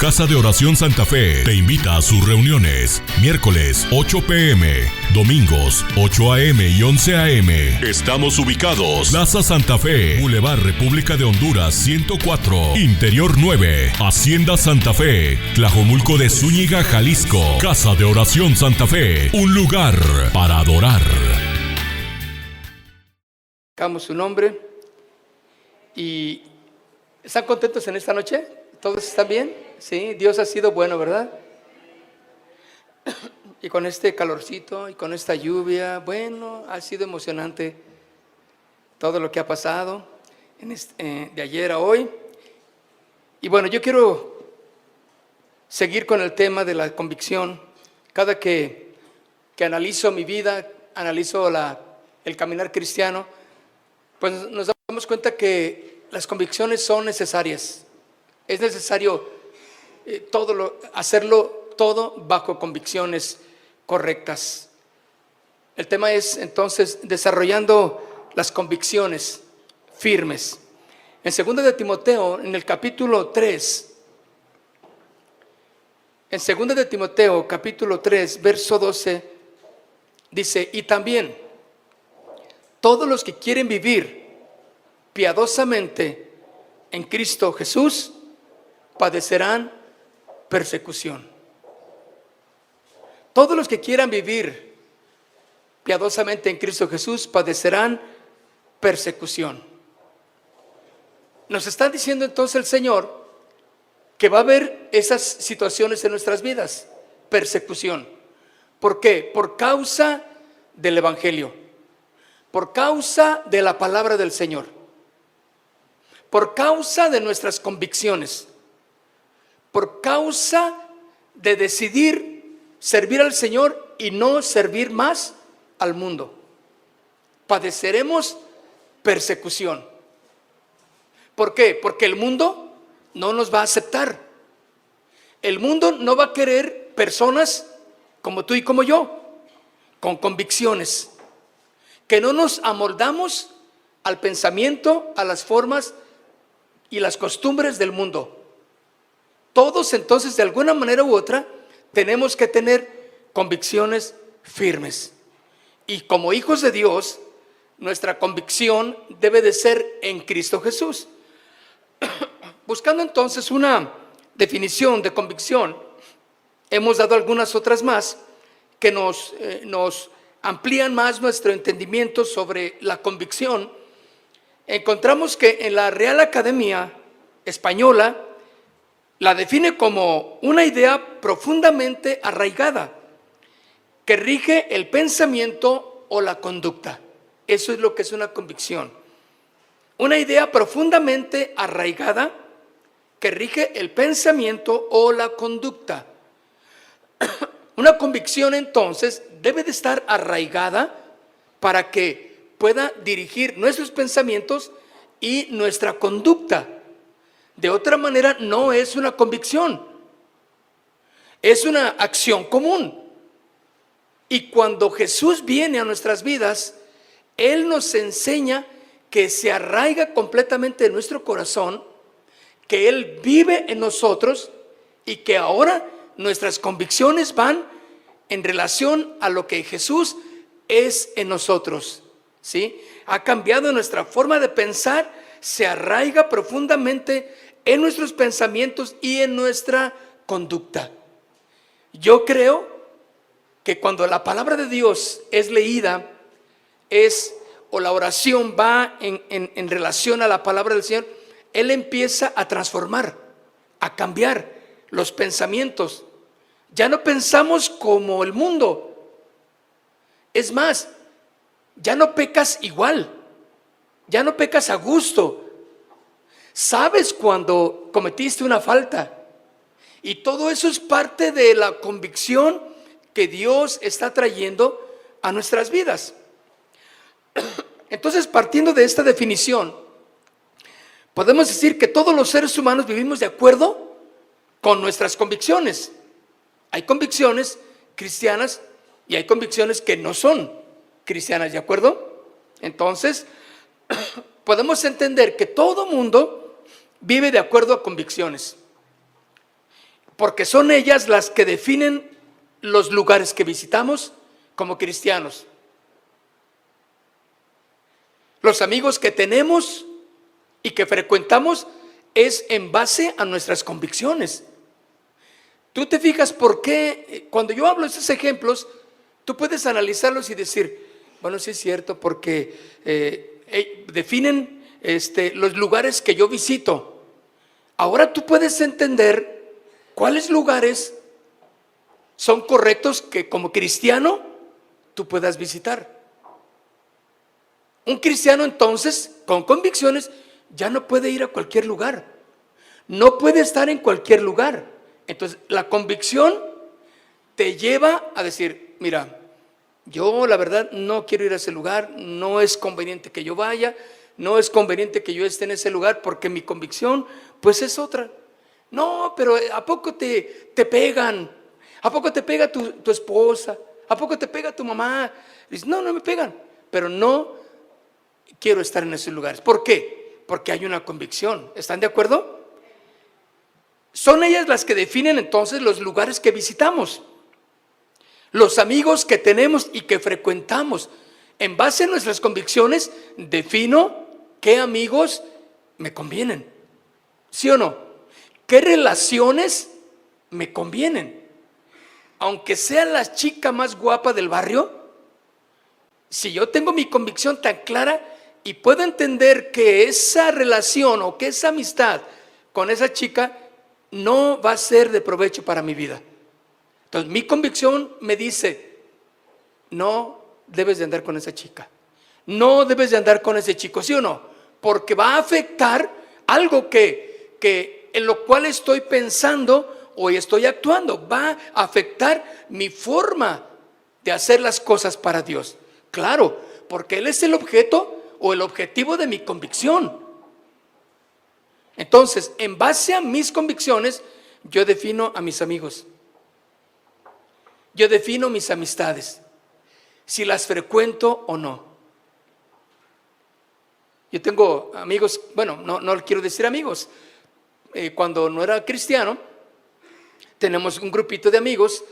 Casa de Oración Santa Fe te invita a sus reuniones. Miércoles 8 p.m, domingos 8 a.m. y 11 a.m. Estamos ubicados: Plaza Santa Fe, Boulevard República de Honduras 104, Interior 9, Hacienda Santa Fe, Tlajomulco de Zúñiga, Jalisco. Casa de Oración Santa Fe, un lugar para adorar. Damos su nombre. ¿Y están contentos en esta noche? ¿Todos están bien? Sí, Dios ha sido bueno, ¿verdad? Y con este calorcito y con esta lluvia, bueno, ha sido emocionante todo lo que ha pasado de ayer a hoy. Y bueno, yo quiero seguir con el tema de la convicción. Cada que analizo mi vida, analizo el caminar cristiano, pues nos damos cuenta que las convicciones son necesarias. Es necesario hacerlo todo bajo convicciones correctas. El tema es entonces desarrollando las convicciones firmes. En 2 de Timoteo, en el capítulo 3, en 2 de Timoteo, capítulo 3, verso 12, dice: y también todos los que quieren vivir piadosamente en Cristo Jesús padecerán persecución. Todos los que quieran vivir piadosamente en Cristo Jesús padecerán persecución. Nos está diciendo entonces el Señor que va a haber esas situaciones en nuestras vidas, persecución. ¿Por qué? Por causa del Evangelio, por causa de la palabra del Señor, por causa de nuestras convicciones, por causa de decidir servir al Señor y no servir más al mundo. Padeceremos persecución. ¿Por qué? Porque el mundo no nos va a aceptar. El mundo no va a querer personas como tú y como yo, con convicciones, que no nos amoldamos al pensamiento, a las formas y las costumbres del mundo. Todos entonces, de alguna manera u otra, tenemos que tener convicciones firmes. Y como hijos de Dios, nuestra convicción debe de ser en Cristo Jesús. Buscando entonces una definición de convicción, hemos dado algunas otras más que nos amplían más nuestro entendimiento sobre la convicción. Encontramos que en la Real Academia Española la define como una idea profundamente arraigada que rige el pensamiento o la conducta. Eso es lo que es una convicción. Una idea profundamente arraigada que rige el pensamiento o la conducta. Una convicción entonces debe de estar arraigada para que pueda dirigir nuestros pensamientos y nuestra conducta. De otra manera no es una convicción, es una acción común. Y cuando Jesús viene a nuestras vidas, Él nos enseña que se arraiga completamente en nuestro corazón, que Él vive en nosotros y que ahora nuestras convicciones van en relación a lo que Jesús es en nosotros, ¿sí? Ha cambiado nuestra forma de pensar, se arraiga profundamente en nuestros pensamientos y en nuestra conducta. Yo creo que cuando la palabra de Dios es leída, o la oración va en relación a la palabra del Señor, Él empieza a transformar, a cambiar los pensamientos. Ya no pensamos como el mundo. Es más, ya no pecas igual, ya no pecas a gusto. Sabes cuando cometiste una falta. Y todo eso es parte de la convicción que Dios está trayendo a nuestras vidas. Entonces, partiendo de esta definición, podemos decir que todos los seres humanos vivimos de acuerdo con nuestras convicciones. Hay convicciones cristianas y hay convicciones que no son cristianas, ¿de acuerdo? Entonces, podemos entender que todo mundo vive de acuerdo a convicciones. porque son ellas las que definen los lugares que visitamos como cristianos. Los amigos que tenemos y que frecuentamos es en base a nuestras convicciones. Tú te fijas por qué, cuando yo hablo de estos ejemplos, tú puedes analizarlos y decir, bueno, sí es cierto, porque definen los lugares que yo visito. Ahora tú puedes entender cuáles lugares son correctos que como cristiano tú puedas visitar. Un cristiano entonces, con convicciones, ya no puede ir a cualquier lugar. No puede estar en cualquier lugar. Entonces, la convicción te lleva a decir, mira, yo la verdad no quiero ir a ese lugar, no es conveniente que yo vaya, no es conveniente que yo esté en ese lugar porque mi convicción pues es otra. No, pero ¿a poco te pegan? ¿A poco te pega tu esposa? ¿A poco te pega tu mamá? Dices, no, no me pegan, pero no quiero estar en esos lugares. ¿Por qué? Porque hay una convicción. ¿Están de acuerdo? Son ellas las que definen entonces los lugares que visitamos, los amigos que tenemos y que frecuentamos. En base a nuestras convicciones, defino qué amigos me convienen. ¿Sí o no? ¿Qué relaciones me convienen? Aunque sea la chica más guapa del barrio, si yo tengo mi convicción tan clara y puedo entender que esa relación o que esa amistad con esa chica no va a ser de provecho para mi vida. Entonces mi convicción me dice, no debes de andar con esa chica, no debes de andar con ese chico, ¿sí o no? Porque va a afectar algo que en lo cual estoy pensando o estoy actuando, va a afectar mi forma de hacer las cosas para Dios. Claro, porque Él es el objeto o el objetivo de mi convicción. Entonces, en base a mis convicciones, yo defino a mis amigos. Yo defino mis amistades, si las frecuento o no. Yo tengo amigos, bueno, no quiero decir amigos. Cuando no era cristiano, tenemos un grupito de amigos,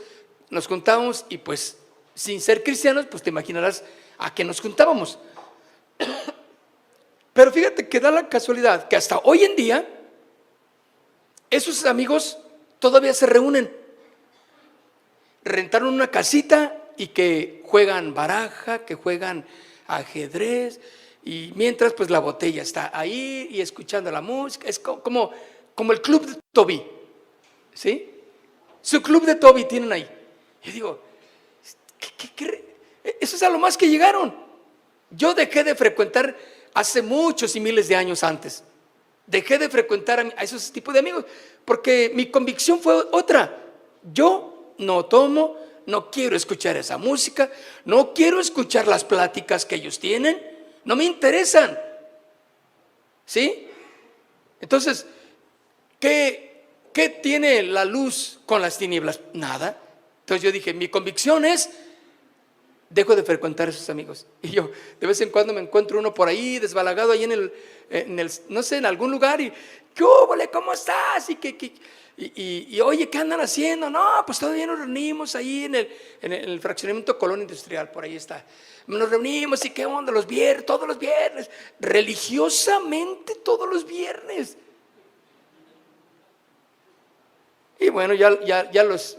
nos juntábamos y pues sin ser cristianos, pues te imaginarás a qué nos juntábamos. Pero fíjate que da la casualidad que hasta hoy en día esos amigos todavía se reúnen. Rentaron una casita y que juegan baraja, que juegan ajedrez, y mientras pues la botella está ahí y escuchando la música. Es como el club de Toby, ¿sí? Su club de Toby tienen ahí. Yo digo, eso es a lo más que llegaron. Yo dejé de frecuentar hace muchos y miles de años antes. Dejé de frecuentar a esos tipos de amigos porque mi convicción fue otra. Yo no tomo, no quiero escuchar esa música, no quiero escuchar las pláticas que ellos tienen, no me interesan. ¿Sí? Entonces, ¿qué tiene la luz con las tinieblas? Nada. Entonces yo dije, mi convicción es, dejo de frecuentar a esos amigos. Y yo de vez en cuando me encuentro uno por ahí desbalagado ahí en el no sé, en algún lugar y ¿qué óvole? ¿Cómo estás? Y oye, ¿qué andan haciendo? No, pues todavía nos reunimos ahí en el fraccionamiento Colonia Industrial, por ahí está. Nos reunimos y qué onda, todos los viernes, religiosamente todos los viernes. Y bueno, ya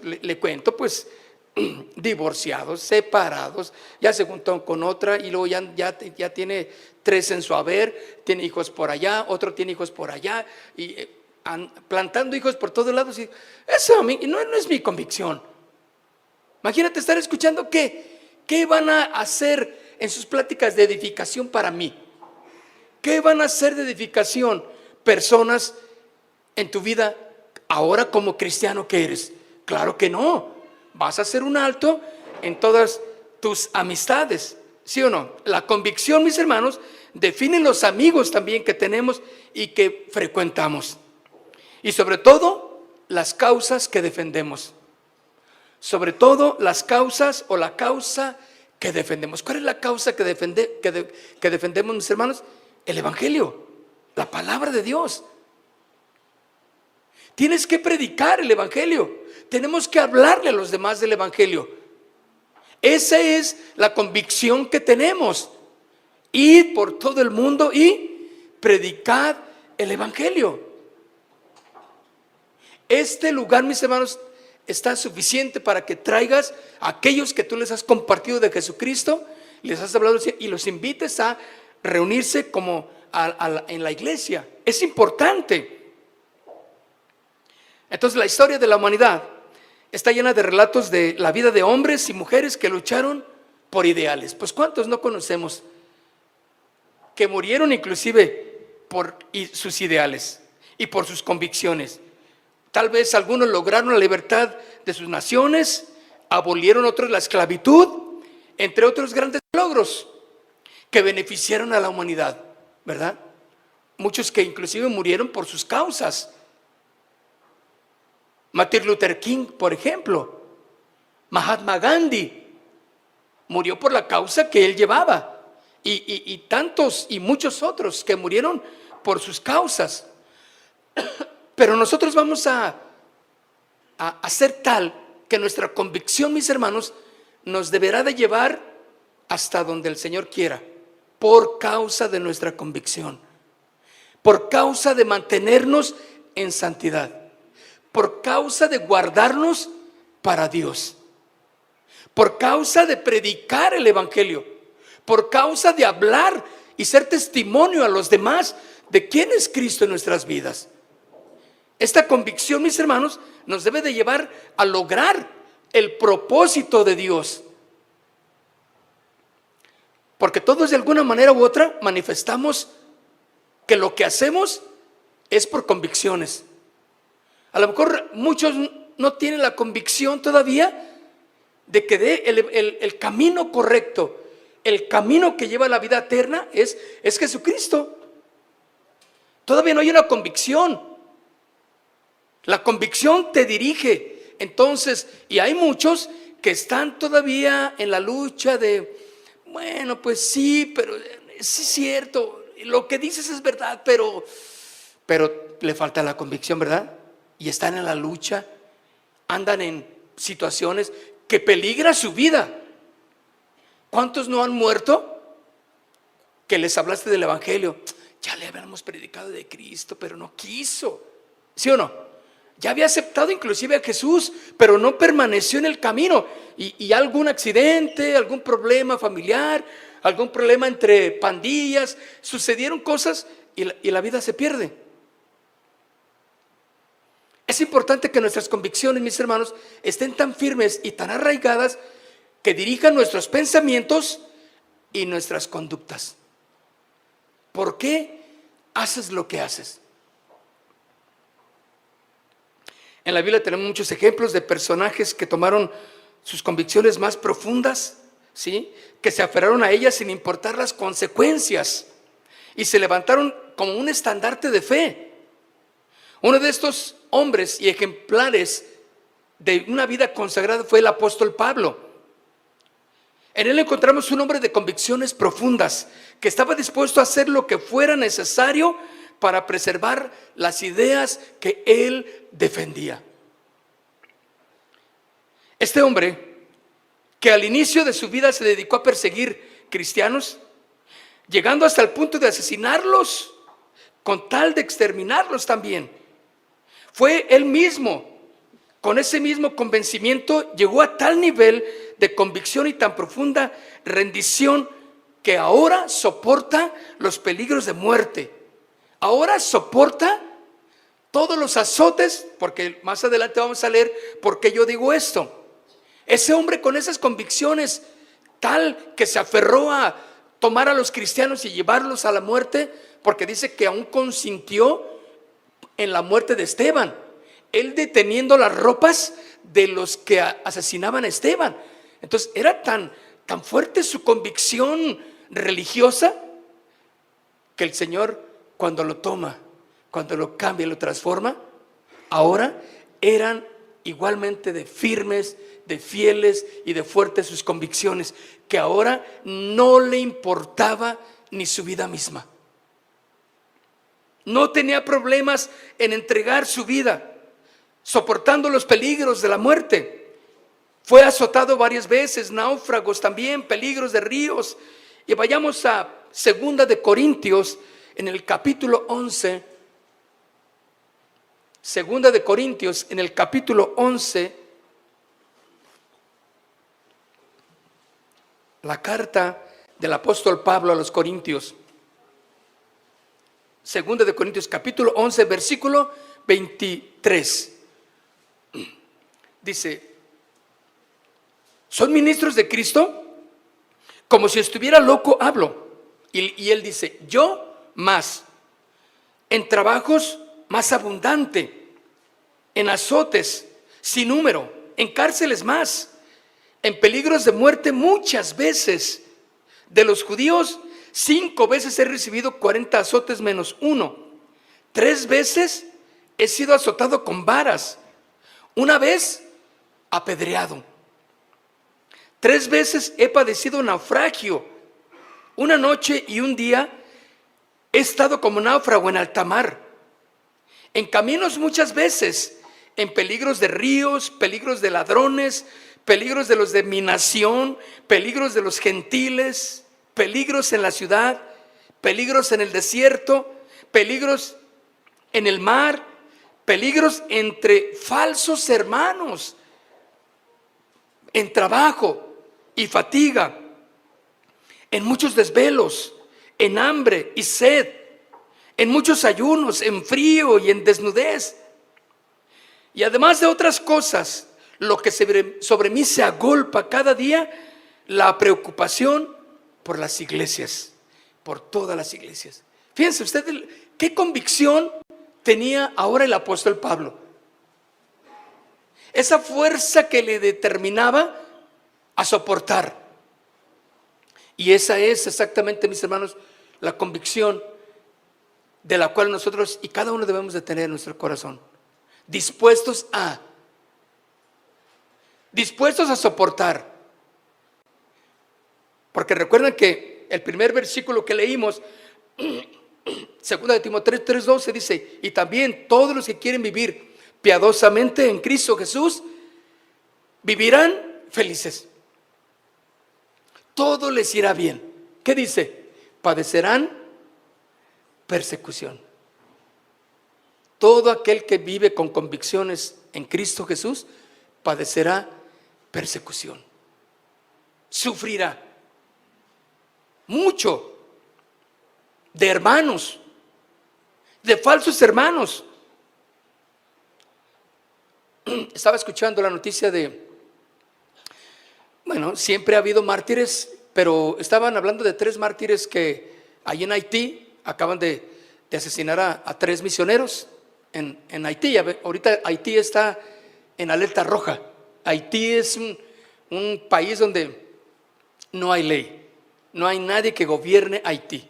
le cuento, pues divorciados, separados, ya se juntó con otra y luego ya tiene 3 en su haber, tiene hijos por allá, otro tiene hijos por allá y plantando hijos por todos lados. Y eso a mí no es mi convicción. Imagínate estar escuchando qué van a hacer en sus pláticas de edificación para mí. ¿Qué van a hacer de edificación personas en tu vida ahora como cristiano que eres? Claro que no. Vas a hacer un alto en todas tus amistades, ¿sí o no? La convicción, mis hermanos, define los amigos también que tenemos y que frecuentamos. Y sobre todo, las causas que defendemos. Sobre todo, las causas o la causa que defendemos. ¿Cuál es la causa que defendemos, mis hermanos? El Evangelio, la palabra de Dios. Tienes que predicar el evangelio. Tenemos que hablarle a los demás del evangelio. Esa es la convicción que tenemos. Ir por todo el mundo y predicad el evangelio. Este lugar, mis hermanos, está suficiente para que traigas a aquellos que tú les has compartido de Jesucristo, les has hablado y los invites a reunirse como en la iglesia. Es importante. Entonces, la historia de la humanidad está llena de relatos de la vida de hombres y mujeres que lucharon por ideales. Pues ¿cuántos no conocemos que murieron inclusive por sus ideales y por sus convicciones? Tal vez algunos lograron la libertad de sus naciones, abolieron otros la esclavitud, entre otros grandes logros que beneficiaron a la humanidad, ¿verdad? Muchos que inclusive murieron por sus causas. Martin Luther King, por ejemplo. Mahatma Gandhi murió por la causa que él llevaba. Y tantos y muchos otros que murieron por sus causas. Pero nosotros vamos a hacer tal que nuestra convicción, mis hermanos, nos deberá de llevar hasta donde el Señor quiera, por causa de nuestra convicción, por causa de mantenernos en santidad, por causa de guardarnos para Dios, por causa de predicar el evangelio, por causa de hablar y ser testimonio a los demás de quién es Cristo en nuestras vidas. Esta convicción, mis hermanos, nos debe de llevar a lograr el propósito de Dios. Porque todos de alguna manera u otra manifestamos que lo que hacemos es por convicciones. A lo mejor muchos no tienen la convicción todavía de que el camino correcto, el camino que lleva a la vida eterna es Jesucristo. Todavía no hay una convicción. La convicción te dirige. Entonces, y hay muchos que están todavía en la lucha de, bueno, pues sí, pero sí es cierto, lo que dices es verdad, pero le falta la convicción, ¿verdad? Y están en la lucha, andan en situaciones que peligra su vida. ¿Cuántos no han muerto que les hablaste del evangelio? Ya le habíamos predicado de Cristo, pero no quiso. ¿Sí o no? Ya había aceptado inclusive a Jesús, pero no permaneció en el camino. Y algún accidente, algún problema familiar, algún problema entre pandillas, sucedieron cosas y la vida se pierde. Es importante que nuestras convicciones, mis hermanos, estén tan firmes y tan arraigadas que dirijan nuestros pensamientos y nuestras conductas. ¿Por qué haces lo que haces? En la Biblia tenemos muchos ejemplos de personajes que tomaron sus convicciones más profundas, ¿sí? Que se aferraron a ellas sin importar las consecuencias y se levantaron como un estandarte de fe. Uno de estos hombres y ejemplares de una vida consagrada fue el apóstol Pablo. En él encontramos un hombre de convicciones profundas que estaba dispuesto a hacer lo que fuera necesario para preservar las ideas que él defendía. Este hombre, que al inicio de su vida se dedicó a perseguir cristianos, llegando hasta el punto de asesinarlos, con tal de exterminarlos también, fue él mismo, con ese mismo convencimiento, llegó a tal nivel de convicción y tan profunda rendición que ahora soporta los peligros de muerte. Ahora soporta todos los azotes, porque más adelante vamos a leer por qué yo digo esto. Ese hombre con esas convicciones, tal que se aferró a tomar a los cristianos y llevarlos a la muerte, porque dice que aún consintió en la muerte de Esteban, él deteniendo las ropas de los que asesinaban a Esteban. Entonces era tan fuerte su convicción religiosa que el Señor, cuando lo toma, cuando lo cambia y lo transforma, ahora eran igualmente de firmes, de fieles y de fuertes sus convicciones, que ahora no le importaba ni su vida misma. No tenía problemas en entregar su vida. soportando los peligros de la muerte. Fue azotado varias veces, náufragos también, peligros de ríos. Y vayamos a 2 de Corintios en el capítulo 11. 2 de Corintios en el capítulo 11. La carta del apóstol Pablo a los Corintios. 2 de Corintios capítulo 11 versículo 23. Dice: ¿son ministros de Cristo? Como si estuviera loco hablo. Y él dice: yo más, en trabajos más abundante, en azotes sin número, en cárceles más, en peligros de muerte muchas veces. De los judíos 5 veces he recibido 40 azotes menos 1. 3 veces he sido azotado con varas. 1 vez apedreado. 3 veces he padecido naufragio. 1 noche y 1 día he estado como náufrago en alta mar. En caminos muchas veces, en peligros de ríos, peligros de ladrones, peligros de los de mi nación, peligros de los gentiles, peligros en la ciudad, peligros en el desierto, peligros en el mar, peligros entre falsos hermanos, en trabajo y fatiga, en muchos desvelos, en hambre y sed, en muchos ayunos, en frío y en desnudez. Y además de otras cosas, lo que sobre mí se agolpa cada día, la preocupación por las iglesias, por todas las iglesias. Fíjense usted qué convicción tenía ahora el apóstol Pablo. Esa fuerza que le determinaba a soportar. Y esa es exactamente, mis hermanos, la convicción de la cual nosotros y cada uno debemos de tener en nuestro corazón. Dispuestos a soportar. Porque recuerden que el primer versículo que leímos, 2 de Timoteo 3:12 dice: y también todos los que quieren vivir piadosamente en Cristo Jesús vivirán felices. Todo les irá bien. ¿Qué dice? Padecerán persecución. Todo aquel que vive con convicciones en Cristo Jesús padecerá persecución. Sufrirá mucho de hermanos, de falsos hermanos. Estaba escuchando la noticia siempre ha habido mártires, pero estaban hablando de 3 mártires que allí en Haití acaban de asesinar a 3 misioneros en Haití. Ahorita Haití está en alerta roja. Haití es un país donde no hay ley. No hay nadie que gobierne Haití.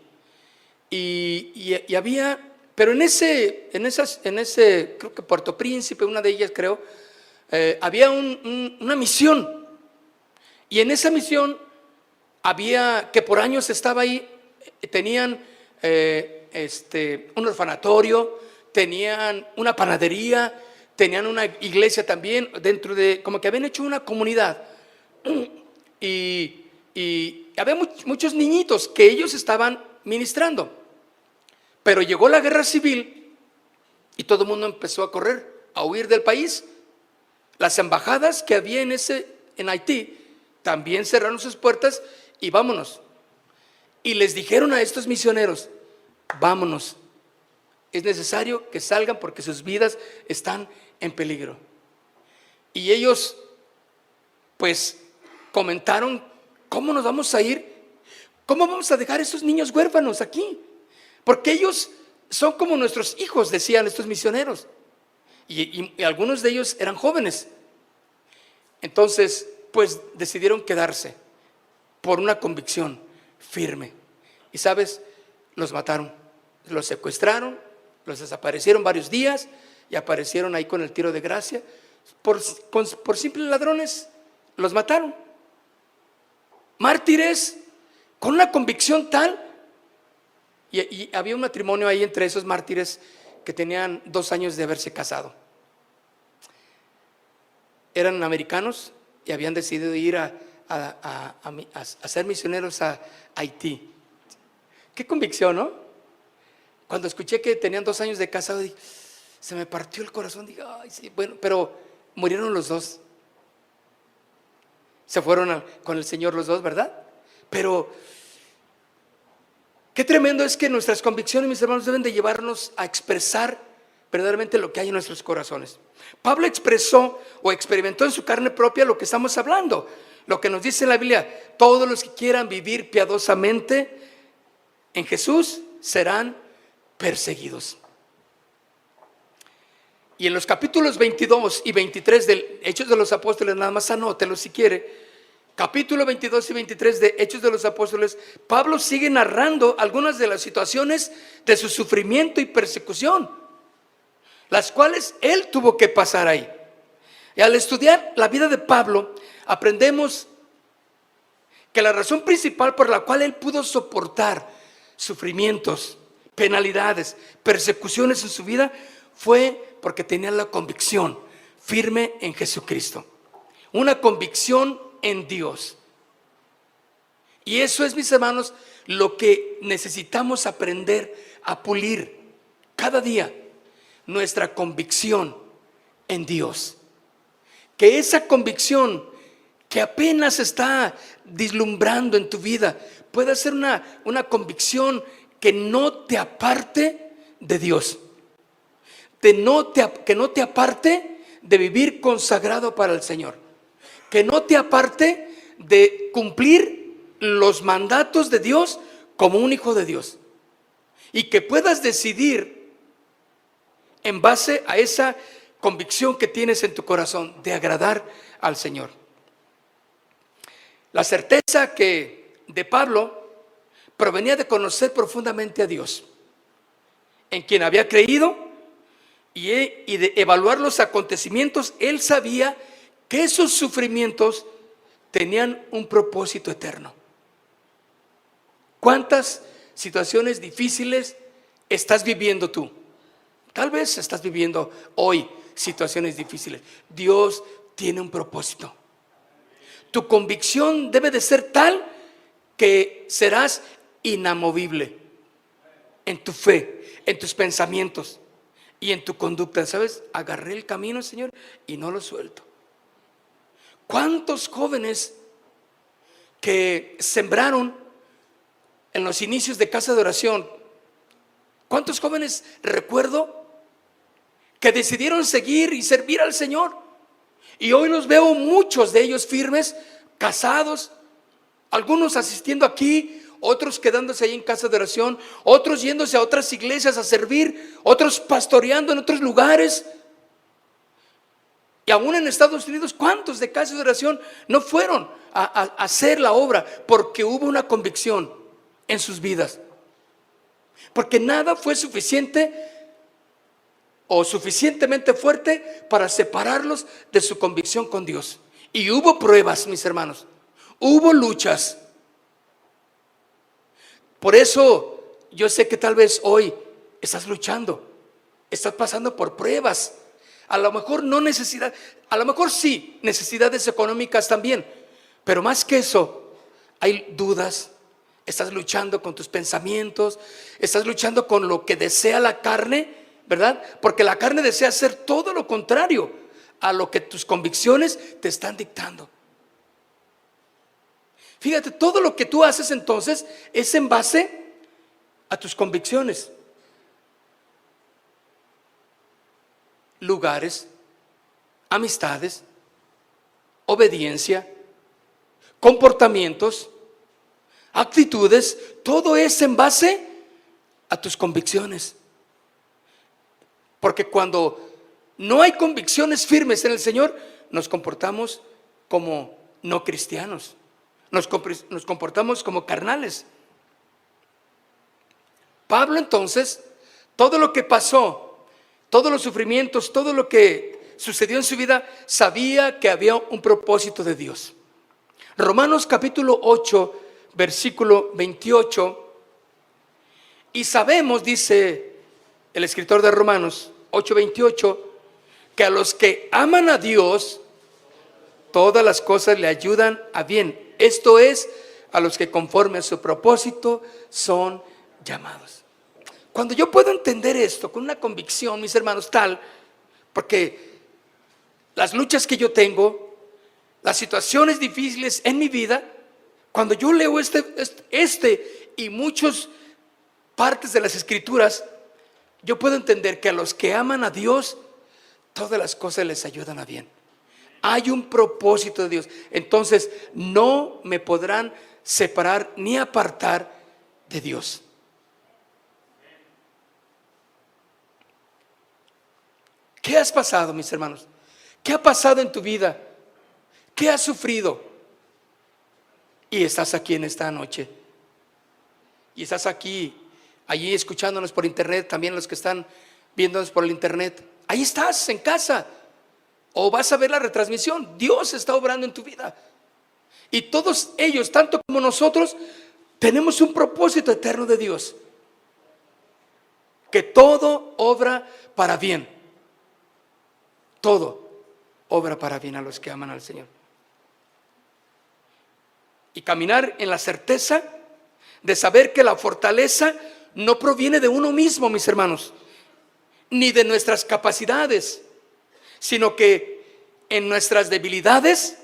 Y había, pero en ese, creo que Puerto Príncipe, una de ellas creo, había una misión. Y en esa misión había, que por años estaba ahí, tenían un orfanatorio, tenían una panadería, tenían una iglesia también, dentro de, como que habían hecho una comunidad. Y había muchos niñitos que ellos estaban ministrando. Pero llegó la guerra civil y todo el mundo empezó a correr, a huir del país. Las embajadas que había en Haití también cerraron sus puertas y vámonos. Y les dijeron a estos misioneros: vámonos, es necesario que salgan porque sus vidas están en peligro. Y ellos pues comentaron: ¿cómo nos vamos a ir? ¿Cómo vamos a dejar a esos niños huérfanos aquí? Porque ellos son como nuestros hijos, decían estos misioneros. Y algunos de ellos eran jóvenes. Entonces, pues decidieron quedarse por una convicción firme. Y sabes, los mataron, los secuestraron, los desaparecieron varios días y aparecieron ahí con el tiro de gracia. Por simples ladrones, los mataron. Mártires con una convicción tal. Y había un matrimonio ahí entre esos mártires que tenían 2 años de haberse casado. eran americanos y habían decidido ir a ser misioneros a Haití. Qué convicción, ¿no? Cuando escuché que tenían 2 años de casado, se me partió el corazón. Dije, ay, sí, bueno, pero murieron los dos. Se fueron con el Señor los dos, ¿verdad? Pero qué tremendo es que nuestras convicciones, mis hermanos, deben de llevarnos a expresar verdaderamente lo que hay en nuestros corazones. Pablo expresó o experimentó en su carne propia lo que estamos hablando. Lo que nos dice la Biblia: todos los que quieran vivir piadosamente en Jesús serán perseguidos. Y en los capítulos 22 y 23 de Hechos de los Apóstoles, nada más anótelo si quiere, capítulo 22 y 23 de Hechos de los Apóstoles, Pablo sigue narrando algunas de las situaciones de su sufrimiento y persecución, las cuales él tuvo que pasar ahí. Y al estudiar la vida de Pablo, aprendemos que la razón principal por la cual él pudo soportar sufrimientos, penalidades, persecuciones en su vida fue porque tenía la convicción firme en Jesucristo, una convicción en Dios. Y eso es, mis hermanos, lo que necesitamos aprender a pulir cada día, nuestra convicción en Dios. Que esa convicción que apenas está vislumbrando en tu vida pueda ser una convicción que no te aparte de Dios, que no te aparte de vivir consagrado para el Señor, que no te aparte de cumplir los mandatos de Dios como un hijo de Dios, y que puedas decidir en base a esa convicción que tienes en tu corazón de agradar al Señor. La certeza de Pablo provenía de conocer profundamente a Dios, en quien había creído, y de evaluar los acontecimientos. Él sabía que esos sufrimientos tenían un propósito eterno. ¿Cuántas situaciones difíciles estás viviendo tú? Tal vez estás viviendo hoy situaciones difíciles. Dios tiene un propósito. Tu convicción debe de ser tal que serás inamovible en tu fe, en tus pensamientos y en tu conducta. ¿Sabes? Agarré el camino, Señor, y no lo suelto. ¿Cuántos jóvenes que sembraron en los inicios de casa de oración? ¿Cuántos jóvenes recuerdo que decidieron seguir y servir al Señor? Y hoy los veo, muchos de ellos firmes, casados, algunos asistiendo aquí, otros quedándose ahí en casa de oración, otros yéndose a otras iglesias a servir, otros pastoreando en otros lugares. Y aún en Estados Unidos, ¿cuántos de casa de oración no fueron a hacer la obra? Porque hubo una convicción en sus vidas. Porque nada fue suficiente o suficientemente fuerte para separarlos de su convicción con Dios. Y hubo pruebas, mis hermanos, hubo luchas. Por eso yo sé que tal vez hoy estás luchando, estás pasando por pruebas. A lo mejor no necesidad, a lo mejor sí, necesidades económicas también, pero más que eso, hay dudas. Estás luchando con tus pensamientos, estás luchando con lo que desea la carne, ¿verdad? Porque la carne desea hacer todo lo contrario a lo que tus convicciones te están dictando. Fíjate, todo lo que tú haces entonces es en base a tus convicciones. Lugares, amistades, obediencia, comportamientos, actitudes, todo es en base a tus convicciones. Porque cuando no hay convicciones firmes en el Señor, nos comportamos como no cristianos, nos comportamos como carnales. Pablo entonces, todo lo que pasó, todos los sufrimientos, todo lo que sucedió en su vida, sabía que había un propósito de Dios. Romanos capítulo 8, versículo 28, y sabemos, dice el escritor de Romanos 8:28, que a los que aman a Dios, todas las cosas le ayudan a bien. Esto es, a los que conforme a su propósito son llamados. Cuando yo puedo entender esto con una convicción, mis hermanos, tal, porque las luchas que yo tengo, las situaciones difíciles en mi vida, cuando yo leo este y muchas partes de las Escrituras, yo puedo entender que a los que aman a Dios, todas las cosas les ayudan a bien. Hay un propósito de Dios. Entonces no me podrán separar ni apartar de Dios. ¿Qué has pasado, mis hermanos? ¿Qué ha pasado en tu vida? ¿Qué has sufrido? Y estás aquí en esta noche. Y estás aquí, allí escuchándonos por internet, también los que están viéndonos por el internet. Ahí estás, en casa. O vas a ver la retransmisión. Dios está obrando en tu vida. Y todos ellos, tanto como nosotros, tenemos un propósito eterno de Dios. Que todo obra para bien. Todo obra para bien a los que aman al Señor. Y caminar en la certeza de saber que la fortaleza no proviene de uno mismo, mis hermanos, ni de nuestras capacidades, sino que en nuestras debilidades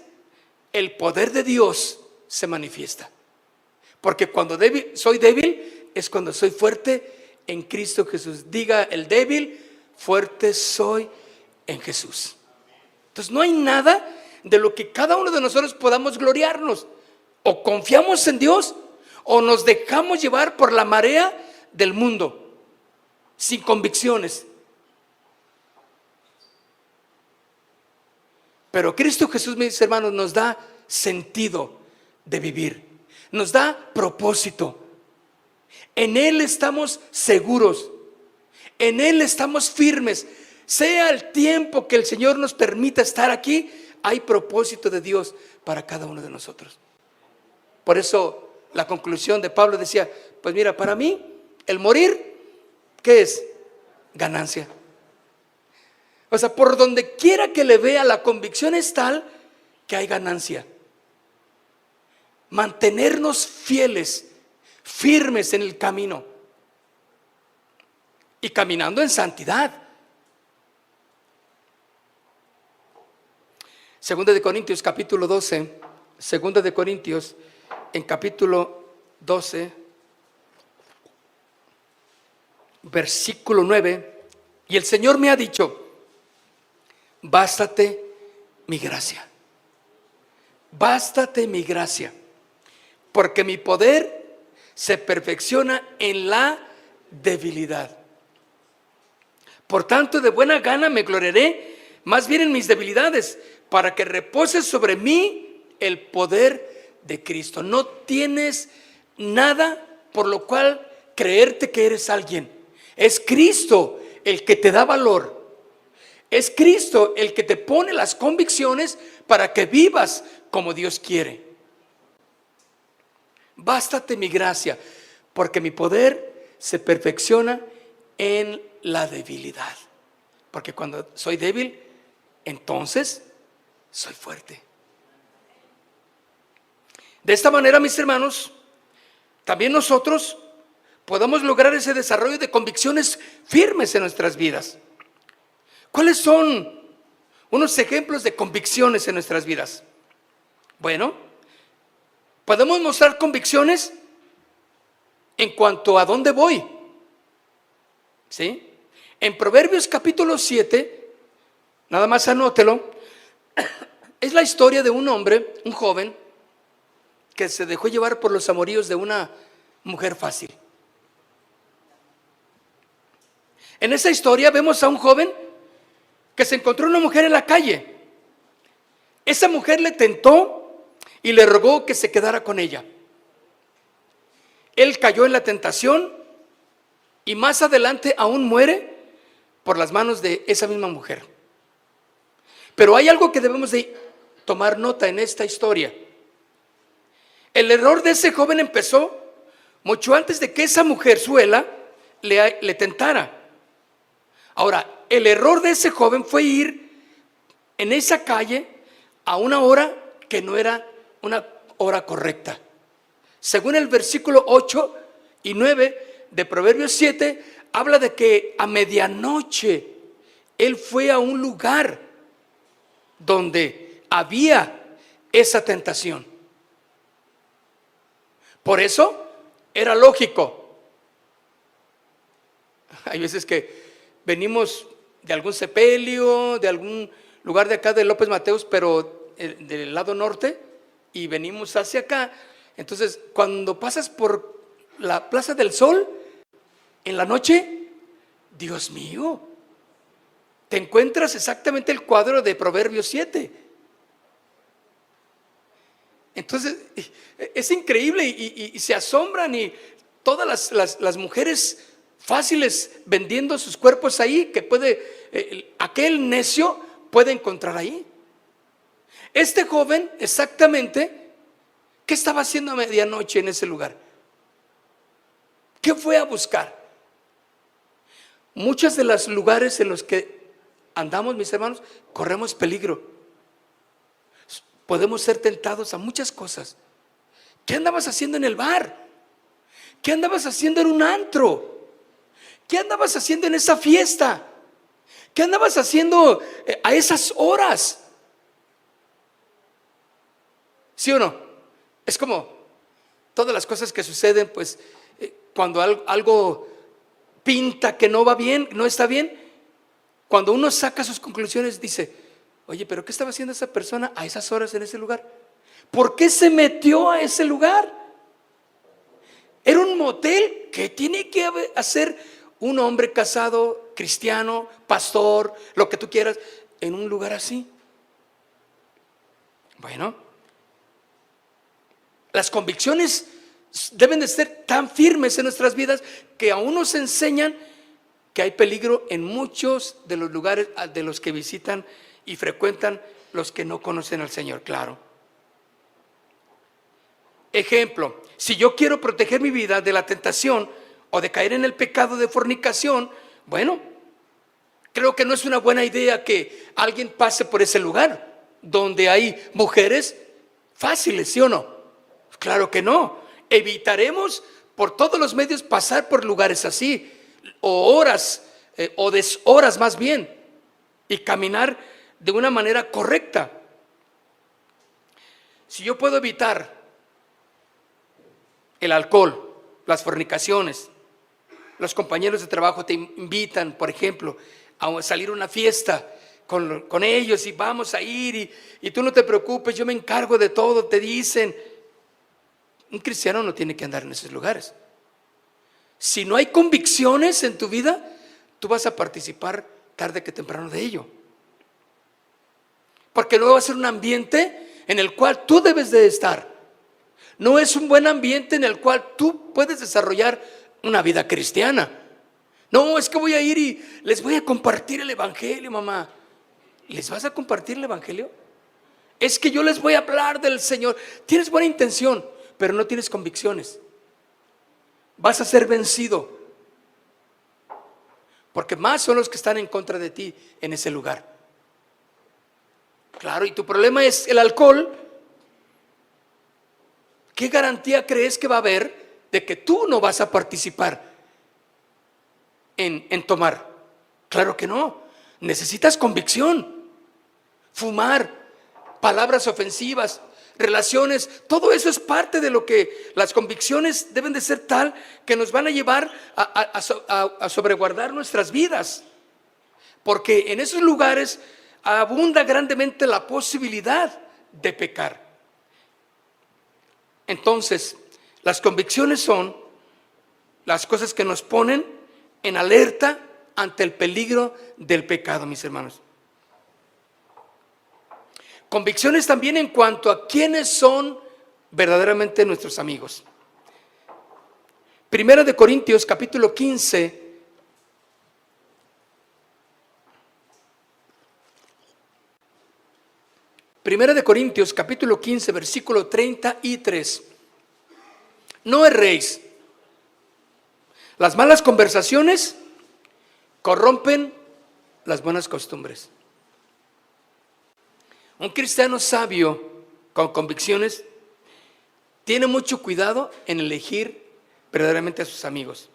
el poder de Dios se manifiesta. Porque cuando soy débil es cuando soy fuerte en Cristo Jesús. Diga el débil, fuerte soy en Jesús. Entonces no hay nada de lo que cada uno de nosotros podamos gloriarnos. O confiamos en Dios o nos dejamos llevar por la marea del mundo sin convicciones. Pero Cristo Jesús, mis hermanos, nos da sentido de vivir, nos da propósito. En Él estamos seguros, en Él estamos firmes. Sea el tiempo que el Señor nos permita estar aquí, hay propósito de Dios para cada uno de nosotros. Por eso la conclusión de Pablo decía, pues mira, para mí el morir, ¿qué es? Ganancia. O sea, por donde quiera que le vea, la convicción es tal que hay ganancia. Mantenernos fieles, firmes en el camino y caminando en santidad. Segunda de Corintios capítulo 12, Segunda de Corintios en capítulo 12, versículo 9, y el Señor me ha dicho, bástate mi gracia, bástate mi gracia, porque mi poder se perfecciona en la debilidad. Por tanto, de buena gana me gloriaré más bien en mis debilidades, para que repose sobre mí el poder de Cristo. No tienes nada por lo cual creerte que eres alguien. Es Cristo el que te da valor. Es Cristo el que te pone las convicciones para que vivas como Dios quiere. Bástate mi gracia, porque mi poder se perfecciona en la debilidad. Porque cuando soy débil, entonces soy fuerte. De esta manera, mis hermanos, también nosotros podamos lograr ese desarrollo de convicciones firmes en nuestras vidas. ¿Cuáles son unos ejemplos de convicciones en nuestras vidas? Bueno, podemos mostrar convicciones en cuanto a dónde voy. ¿Sí? En Proverbios capítulo 7, nada más anótelo, es la historia de un hombre, un joven, que se dejó llevar por los amoríos de una mujer fácil. En esa historia vemos a un joven que se encontró una mujer en la calle. Esa mujer le tentó y le rogó que se quedara con ella. Él cayó en la tentación y más adelante aún muere por las manos de esa misma mujer. Pero hay algo que debemos de tomar nota en esta historia. El error de ese joven empezó mucho antes de que esa mujerzuela le tentara. Ahora, el error de ese joven fue ir en esa calle a una hora que no era una hora correcta. Según el versículo 8 y 9 de Proverbios 7, habla de que a medianoche él fue a un lugar donde había esa tentación. Por eso era lógico. Hay veces que venimos de algún sepelio, de algún lugar de acá de López Mateos, pero del lado norte, y venimos hacia acá. Entonces, cuando pasas por la Plaza del Sol en la noche, Dios mío, te encuentras exactamente el cuadro de Proverbios 7. Entonces, es increíble y se asombran, y todas las mujeres fáciles vendiendo sus cuerpos ahí, que puede, aquel necio puede encontrar ahí. Este joven, exactamente, ¿qué estaba haciendo a medianoche en ese lugar? ¿Qué fue a buscar? Muchos de los lugares en los que andamos, mis hermanos, corremos peligro. Podemos ser tentados a muchas cosas. ¿Qué andabas haciendo en el bar? ¿Qué andabas haciendo en un antro? ¿Qué andabas haciendo en esa fiesta? ¿Qué andabas haciendo a esas horas? ¿Sí o no? Es como todas las cosas que suceden, pues cuando algo pinta que no va bien, no está bien, cuando uno saca sus conclusiones dice: oye, pero ¿qué estaba haciendo esa persona a esas horas en ese lugar? ¿Por qué se metió a ese lugar? Era un motel. ¿Qué tiene que hacer un hombre casado, cristiano, pastor, lo que tú quieras, en un lugar así? Bueno, las convicciones deben de ser tan firmes en nuestras vidas que aún nos enseñan que hay peligro en muchos de los lugares de los que visitan y frecuentan los que no conocen al Señor. Claro. Ejemplo, si yo quiero proteger mi vida de la tentación o de caer en el pecado de fornicación, bueno, creo que no es una buena idea que alguien pase por ese lugar donde hay mujeres fáciles, ¿sí o no? Claro que no. Evitaremos por todos los medios pasar por lugares así, o horas, o deshoras más bien, y caminar de una manera correcta. Si yo puedo evitar el alcohol, las fornicaciones, los compañeros de trabajo te invitan, por ejemplo, a salir a una fiesta con ellos, y vamos a ir, y tú no te preocupes, yo me encargo de todo, te dicen. Un cristiano no tiene que andar en esos lugares. Si no hay convicciones en tu vida, tú vas a participar tarde que temprano de ello. Porque luego va a ser un ambiente en el cual tú debes de estar. No es un buen ambiente en el cual tú puedes desarrollar una vida cristiana. No, es que voy a ir y les voy a compartir el evangelio, mamá. ¿Les vas a compartir el evangelio? Es que yo les voy a hablar del Señor. Tienes buena intención, pero no tienes convicciones. Vas a ser vencido, porque más son los que están en contra de ti en ese lugar. Claro, y tu problema es el alcohol. ¿Qué garantía crees que va a haber de que tú no vas a participar en tomar? Claro que no. Necesitas convicción. Fumar, palabras ofensivas, relaciones, todo eso es parte de lo que las convicciones deben de ser tal que nos van a llevar a sobreguardar nuestras vidas. Porque en esos lugares abunda grandemente la posibilidad de pecar. Entonces, las convicciones son las cosas que nos ponen en alerta ante el peligro del pecado, mis hermanos. Convicciones también en cuanto a quiénes son verdaderamente nuestros amigos. Primera de Corintios, capítulo 15. Primera de Corintios, capítulo 15, versículo 33. No erréis. Las malas conversaciones corrompen las buenas costumbres. Un cristiano sabio con convicciones tiene mucho cuidado en elegir verdaderamente a sus amigos.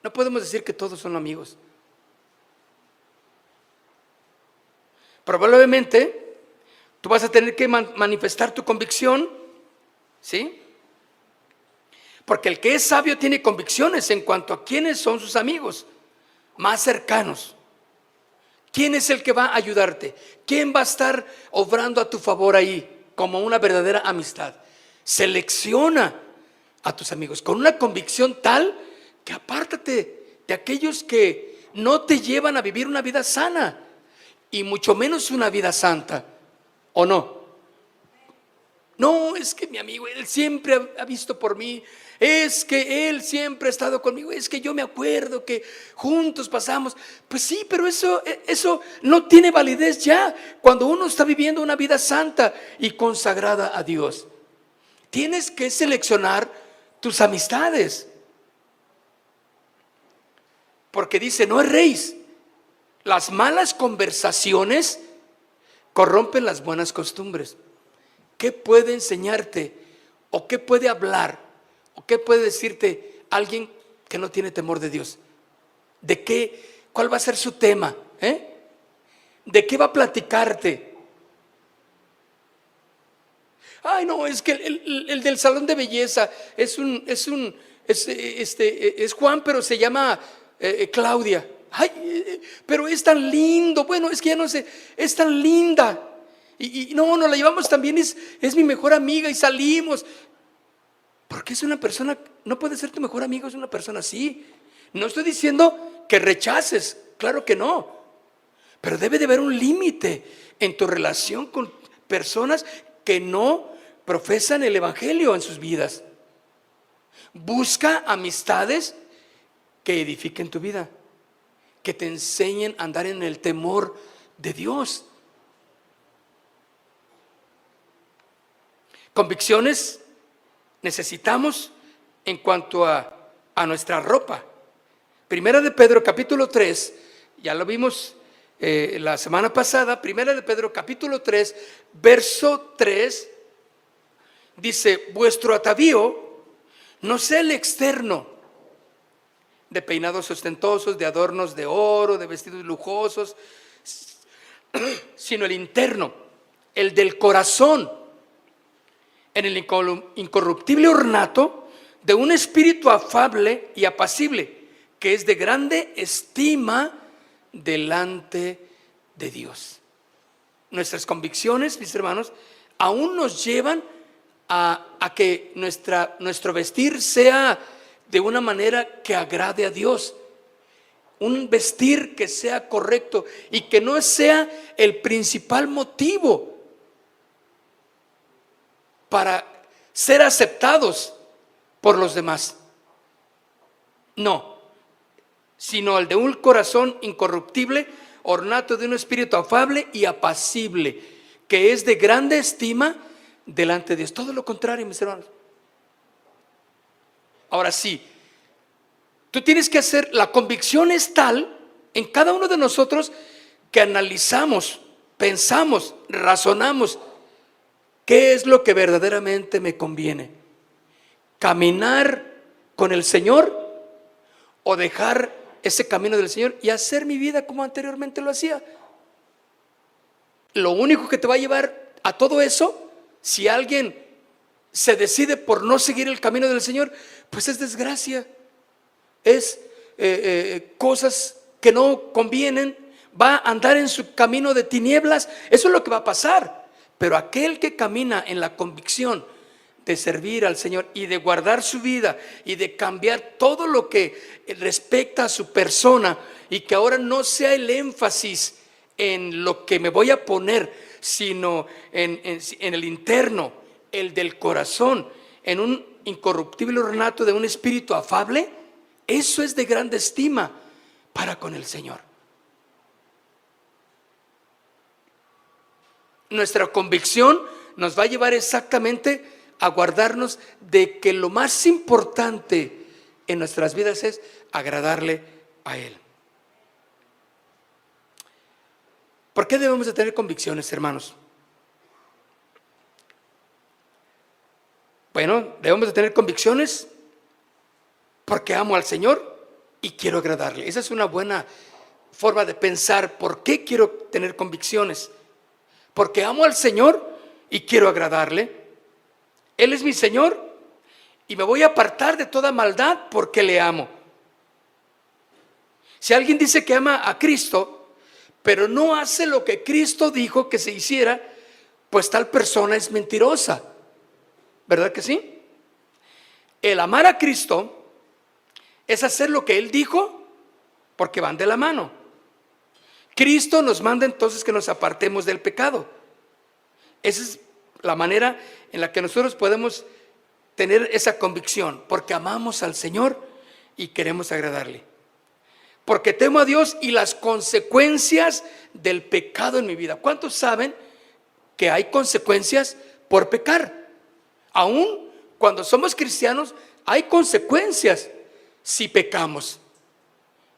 No podemos decir que todos son amigos. Probablemente tú vas a tener que manifestar tu convicción, ¿sí? Porque el que es sabio tiene convicciones en cuanto a quiénes son sus amigos más cercanos. ¿Quién es el que va a ayudarte? ¿Quién va a estar obrando a tu favor ahí como una verdadera amistad? Selecciona a tus amigos con una convicción tal que apártate de aquellos que no te llevan a vivir una vida sana y mucho menos una vida santa, ¿o no? No, es que mi amigo, él siempre ha visto por mí, es que él siempre ha estado conmigo, es que yo me acuerdo que juntos pasamos. Pues sí, pero eso no tiene validez ya cuando uno está viviendo una vida santa y consagrada a Dios. Tienes que seleccionar tus amistades, porque dice, no erréis. Las malas conversaciones corrompen las buenas costumbres. ¿Qué puede enseñarte o qué puede hablar o qué puede decirte alguien que no tiene temor de Dios? ¿De qué? ¿Cuál va a ser su tema? ¿De qué va a platicarte? Ay, no, es que el del salón de belleza es Juan, pero se llama Claudia. Ay, pero es tan lindo. Bueno, es que ya no sé, es tan linda. Y no, nos la llevamos también, es mi mejor amiga y salimos. Porque es una persona, no puede ser tu mejor amigo, es una persona así. No estoy diciendo que rechaces, claro que no. Pero debe de haber un límite en tu relación con personas que no profesan el evangelio en sus vidas. Busca amistades que edifiquen tu vida, que te enseñen a andar en el temor de Dios. Convicciones necesitamos en cuanto a nuestra ropa. Primera de Pedro capítulo 3, ya lo vimos la semana pasada. Primera de Pedro capítulo 3, verso 3, dice: vuestro atavío no sea el externo, de peinados ostentosos, de adornos de oro, de vestidos lujosos, sino el interno, el del corazón, en el incorruptible ornato de un espíritu afable y apacible, que es de grande estima delante de Dios. Nuestras convicciones, mis hermanos, aún nos llevan a que nuestro vestir sea de una manera que agrade a Dios. Un vestir que sea correcto y que no sea el principal motivo para ser aceptados por los demás. No, sino el de un corazón incorruptible, ornato de un espíritu afable y apacible, que es de grande estima delante de Dios. Todo lo contrario, mis hermanos. Ahora sí, tú tienes que hacer, la convicción es tal en cada uno de nosotros que analizamos, pensamos, razonamos. ¿Qué es lo que verdaderamente me conviene? ¿Caminar con el Señor o dejar ese camino del Señor y hacer mi vida como anteriormente lo hacía? Lo único que te va a llevar a todo eso, si alguien se decide por no seguir el camino del Señor, pues es desgracia, es cosas que no convienen, va a andar en su camino de tinieblas. Eso es lo que va a pasar. Pero aquel que camina en la convicción de servir al Señor y de guardar su vida y de cambiar todo lo que respecta a su persona, y que ahora no sea el énfasis en lo que me voy a poner, sino en el interno, el del corazón, en un incorruptible ornato de un espíritu afable, eso es de grande estima para con el Señor. Nuestra convicción nos va a llevar exactamente a guardarnos de que lo más importante en nuestras vidas es agradarle a Él. ¿Por qué debemos de tener convicciones, hermanos? Bueno, debemos de tener convicciones porque amo al Señor y quiero agradarle. Esa es una buena forma de pensar. ¿Por qué quiero tener convicciones? Porque amo al Señor y quiero agradarle. Él es mi Señor y me voy a apartar de toda maldad porque le amo. Si alguien dice que ama a Cristo, pero no hace lo que Cristo dijo que se hiciera, pues tal persona es mentirosa. ¿Verdad que sí? El amar a Cristo es hacer lo que Él dijo, porque van de la mano. Cristo nos manda entonces que nos apartemos del pecado. Esa es la manera en la que nosotros podemos tener esa convicción, porque amamos al Señor y queremos agradarle. Porque temo a Dios y las consecuencias del pecado en mi vida. ¿Cuántos saben que hay consecuencias por pecar? Aún cuando somos cristianos hay consecuencias si pecamos.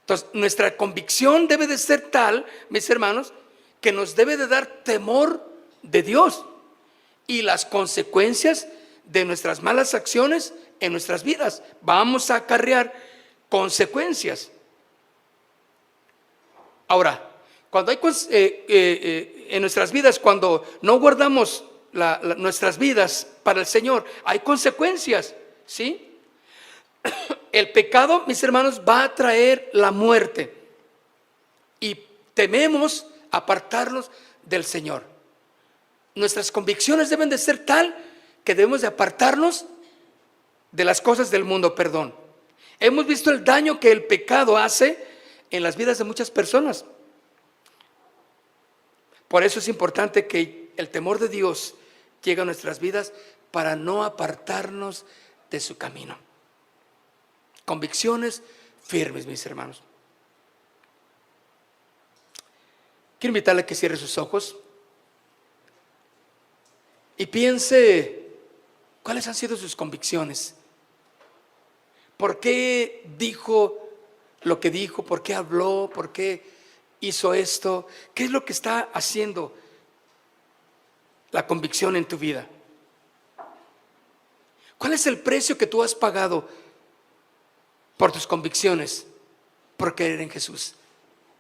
Entonces nuestra convicción debe de ser tal, mis hermanos, que nos debe de dar temor de Dios y las consecuencias de nuestras malas acciones en nuestras vidas. Vamos a acarrear consecuencias. Ahora, cuando hay en nuestras vidas, cuando no guardamos nuestras vidas para el Señor, hay consecuencias, ¿sí? El pecado, mis hermanos, va a traer la muerte y tememos apartarnos del Señor. Nuestras convicciones deben de ser tal que debemos de apartarnos de las cosas del mundo, perdón. Hemos visto el daño que el pecado hace en las vidas de muchas personas. Por eso es importante que el temor de Dios llegue a nuestras vidas para no apartarnos de su camino. Convicciones firmes, mis hermanos. Quiero invitarle a que cierre sus ojos y piense cuáles han sido sus convicciones. ¿Por qué dijo lo que dijo? ¿Por qué habló? ¿Por qué hizo esto? ¿Qué es lo que está haciendo la convicción en tu vida? ¿Cuál es el precio que tú has pagado por tus convicciones, por creer en Jesús?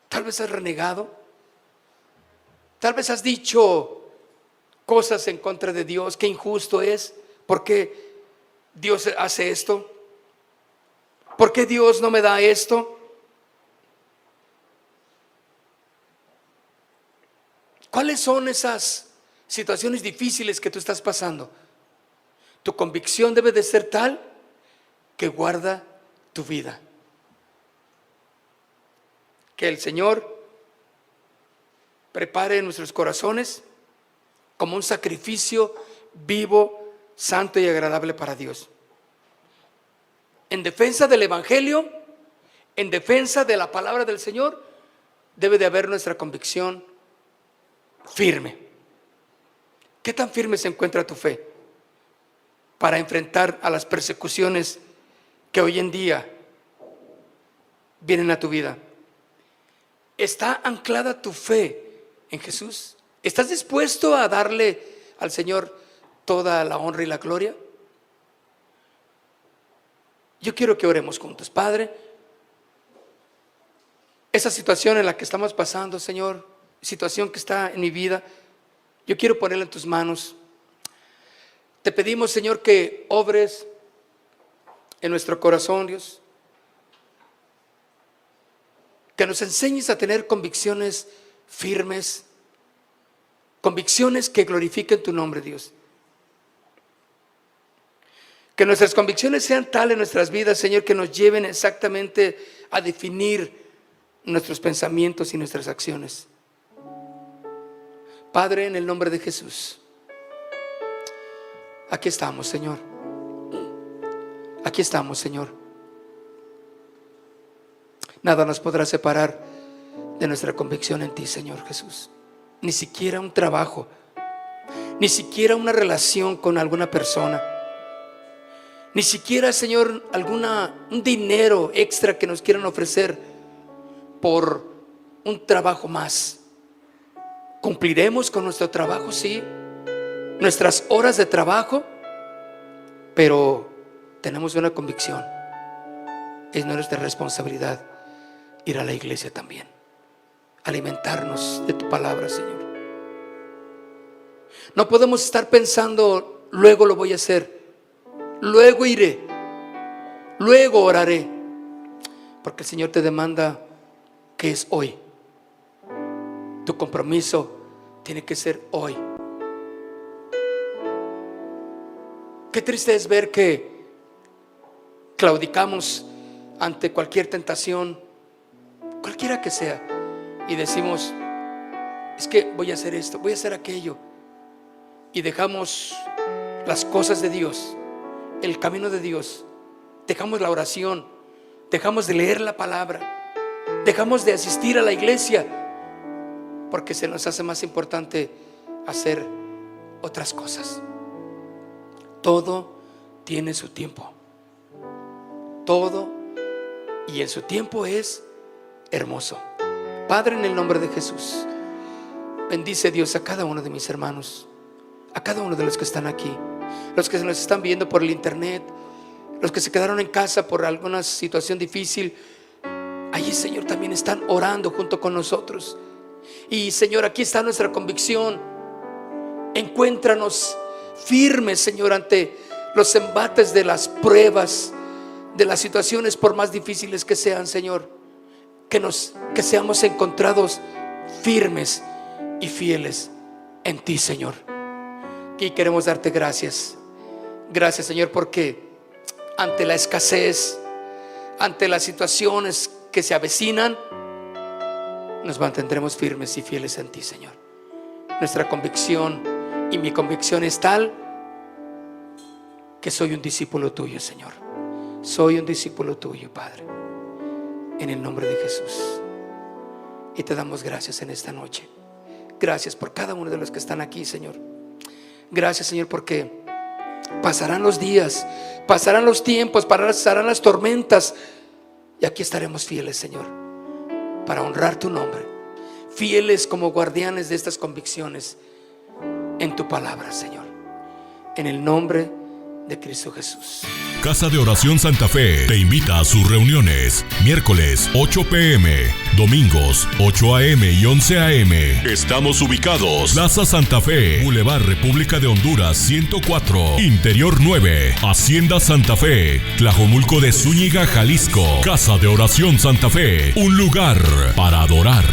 Tal vez has renegado, tal vez has dicho cosas en contra de Dios, qué injusto es, ¿por qué Dios hace esto? ¿Por qué Dios no me da esto? ¿Cuáles son esas situaciones difíciles que tú estás pasando? Tu convicción debe de ser tal que guarda tu vida. Que el Señor prepare nuestros corazones como un sacrificio vivo, santo y agradable para Dios. En defensa del Evangelio, en defensa de la palabra del Señor, debe de haber nuestra convicción firme. ¿Qué tan firme se encuentra tu fe para enfrentar a las persecuciones que hoy en día vienen a tu vida? ¿Está anclada tu fe en Jesús? ¿Estás dispuesto a darle al Señor toda la honra y la gloria? Yo quiero que oremos juntos. Padre, esa situación en la que estamos pasando, Señor, situación que está en mi vida, yo quiero ponerla en tus manos. Te pedimos, Señor, que obres en nuestro corazón, Dios, que nos enseñes a tener convicciones firmes, convicciones que glorifiquen tu nombre, Dios. Que nuestras convicciones sean tales en nuestras vidas, Señor, que nos lleven exactamente a definir nuestros pensamientos y nuestras acciones. Padre, en el nombre de Jesús, aquí estamos, Señor. Aquí estamos, Señor. Nada nos podrá separar de nuestra convicción en ti, Señor Jesús. Ni siquiera un trabajo, ni siquiera una relación con alguna persona, ni siquiera, Señor, un dinero extra que nos quieran ofrecer por un trabajo más. Cumpliremos con nuestro trabajo, sí, nuestras horas de trabajo, pero tenemos una convicción: es nuestra responsabilidad ir a la iglesia también, alimentarnos de tu palabra, Señor. No podemos estar pensando: luego lo voy a hacer, luego iré, luego oraré, porque el Señor te demanda que es hoy. Tu compromiso tiene que ser hoy. Qué triste es ver que claudicamos ante cualquier tentación, cualquiera que sea, y decimos: es que voy a hacer esto, voy a hacer aquello, y dejamos las cosas de Dios, el camino de Dios, dejamos la oración, dejamos de leer la palabra, dejamos de asistir a la iglesia, porque se nos hace más importante hacer otras cosas. Todo tiene su tiempo, todo, y en su tiempo es hermoso. Padre, en el nombre de Jesús, bendice, Dios, a cada uno de mis hermanos, a cada uno de los que están aquí, los que nos están viendo por el internet, los que se quedaron en casa por alguna situación difícil. Allí, Señor, también están orando junto con nosotros. Y, Señor, aquí está nuestra convicción. Encuéntranos firmes, Señor, ante los embates de las pruebas, de las situaciones, por más difíciles que sean, Señor. Que seamos encontrados firmes y fieles en ti, Señor. Y queremos darte gracias. Gracias, Señor, porque ante la escasez, ante las situaciones que se avecinan, nos mantendremos firmes y fieles en ti, Señor. Nuestra convicción y mi convicción es tal que soy un discípulo tuyo, Señor. Soy un discípulo tuyo, Padre, en el nombre de Jesús. Y te damos gracias en esta noche. Gracias por cada uno de los que están aquí, Señor. Gracias, Señor, porque pasarán los días, pasarán los tiempos, pasarán las tormentas, y aquí estaremos fieles, Señor, para honrar tu nombre, fieles como guardianes de estas convicciones en tu palabra, Señor, en el nombre de Cristo Jesús. Casa de Oración Santa Fe te invita a sus reuniones. Miércoles 8 p.m, domingos 8 a.m. y 11 a.m. Estamos ubicados: Plaza Santa Fe, Boulevard República de Honduras 104, Interior 9, Hacienda Santa Fe, Tlajomulco de Zúñiga, Jalisco. Casa de Oración Santa Fe, un lugar para adorar.